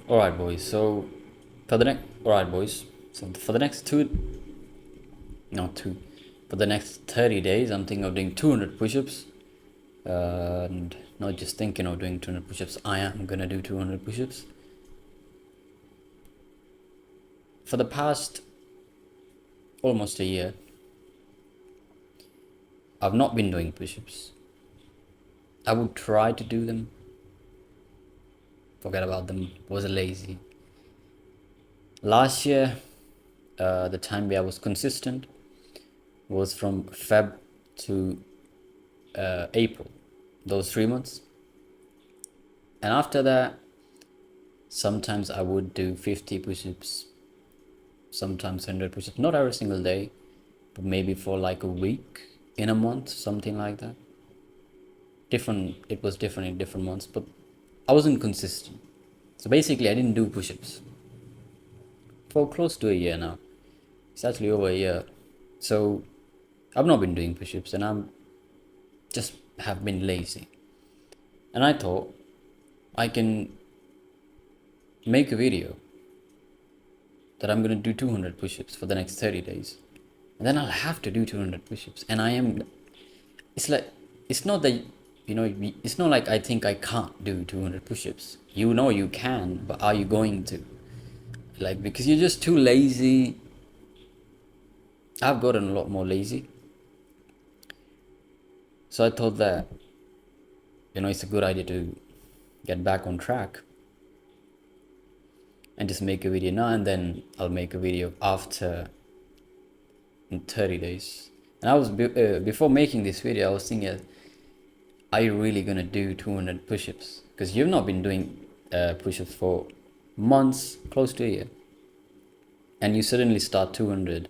All right, boys. So for the next, all right, boys. So for the next not two, for the next 30 days, I'm thinking of doing 200 push-ups, and not just thinking of doing 200 push-ups. I am gonna do 200 push-ups. For the past almost a year, I've not been doing push-ups. I would try to do them. Forget about them. Was lazy. Last year, the time where I was consistent was from Feb to April, those 3 months. And after that, sometimes I would do 50 push-ups, sometimes 100 push-ups, not every single day, but maybe for like a week in a month, something like that. It was different in different months, but I wasn't consistent. So basically, I didn't do push-ups for close to a year now. It's actually over a year. So I've not been doing push-ups, and I'm just have been lazy. And I thought I can make a video that I'm going to do 200 push-ups for the next 30 days. And then I'll have to do 200 push-ups. And it's like, it's not that, it's not like I think I can't do 200 push-ups. You know you can, but are you going to? Like, because you're just too lazy. I've gotten a lot more lazy. So I thought that, it's a good idea to get back on track and just make a video now, and then I'll make a video after in 30 days. And I was before making this video, I was thinking, are you really gonna do 200 push-ups? Because you've not been doing push-ups for months, close to a year, and you suddenly start 200.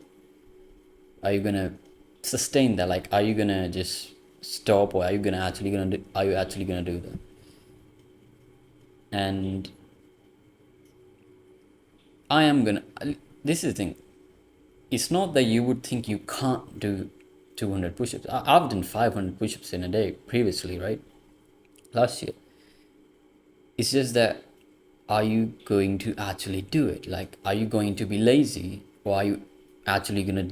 Are you gonna sustain that? Like, are you gonna just stop, or are you actually gonna do that? And I am gonna. This is the thing. It's not that you would think you can't do 200 push-ups. I've done 500 push-ups in a day previously, right? Last year. It's just that, are you going to actually do it? Like, are you going to be lazy, or are you actually gonna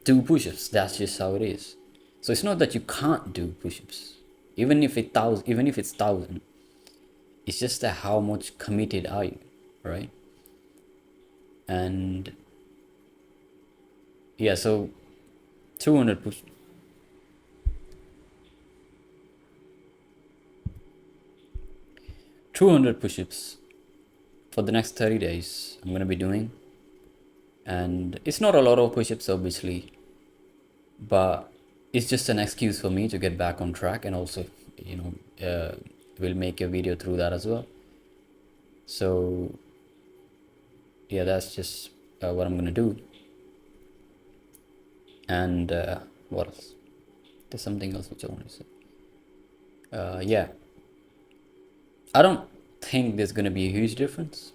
do push-ups? That's just how it is. So it's not that you can't do push-ups, even if it's 1,000. It's just that how much committed are you, right? And yeah, so 200 push 200 push-ups for the next 30 days I'm going to be doing. And it's not a lot of push-ups, obviously, but it's just an excuse for me to get back on track, and also, we'll make a video through that as well. So yeah, that's just what I'm gonna do. And what else? There's something else which I want to say. Yeah, I don't think there's gonna be a huge difference.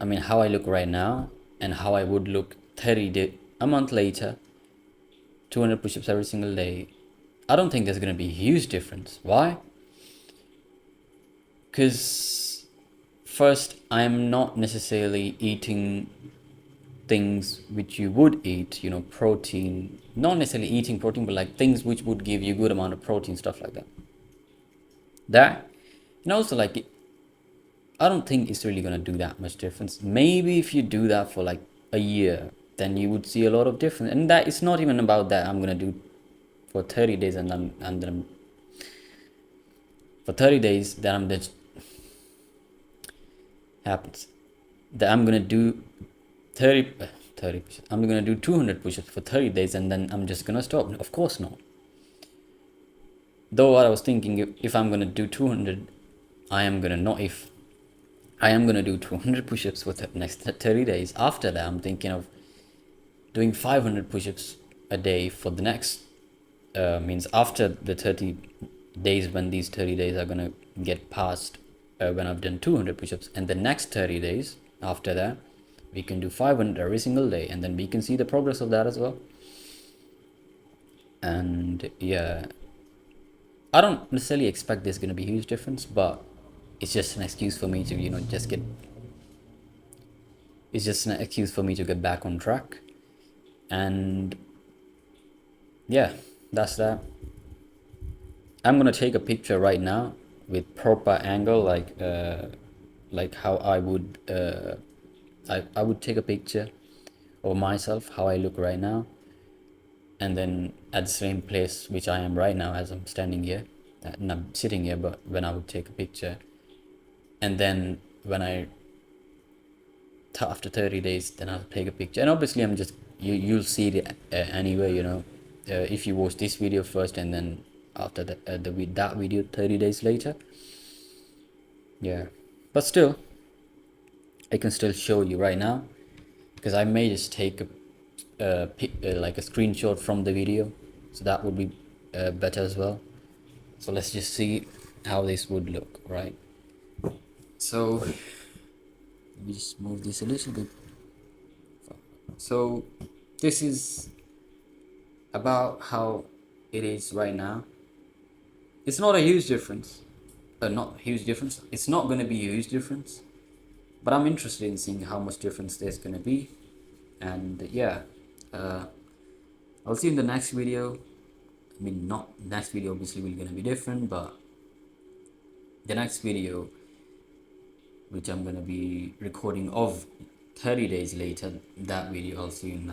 I mean, how I look right now and how I would look a month later, 200 push-ups every single day, I don't think there's gonna be a huge difference. Why? Because first, I'm not necessarily eating things which you would eat, protein, not necessarily eating protein, but like things which would give you good amount of protein, stuff like that. And also, like, I don't think it's really gonna do that much difference. Maybe if you do that for like a year, then you would see a lot of difference. And that it's not even about that I'm gonna do for 30 days and then for 30 days that I'm just happens that I'm gonna do 30 push-ups. I'm gonna do 200 push-ups for 30 days and then I'm just gonna stop. Of course not. Though what I was thinking, if I'm gonna do 200, I am gonna do 200 push-ups for the next 30 days. After that, I'm thinking of doing 500 push-ups a day for the next means after the 30 days, when these 30 days are gonna get passed, when I've done 200 push-ups, and the next 30 days after that, we can do 500 every single day, and then we can see the progress of that as well. And yeah, I don't necessarily expect there's going to be a huge difference, but it's just an excuse for me to, it's just an excuse for me to get back on track. And yeah, that's that. I'm gonna take a picture right now with proper angle, like how I would I would take a picture of myself, how I look right now, and then at the same place which I am right now as I'm standing here, and I'm sitting here, but when I would take a picture, and then when after 30 days, then I'll take a picture. And obviously I'm just, you'll see it anyway, if you watch this video first, and then after that video 30 days later. Yeah, but still I can still show you right now, because I may just take like a screenshot from the video, so that would be better as well. So let's just see how this would look, right? So let me just move this a little bit. So this is about how it is right now. It's not a huge difference. Not huge difference. It's not going to be a huge difference. But I'm interested in seeing how much difference there's going to be. And yeah, I'll see you in the next video. I mean, not next video obviously will going to be different, but the next video, which I'm going to be recording of 30 days later, that video I'll see you in that.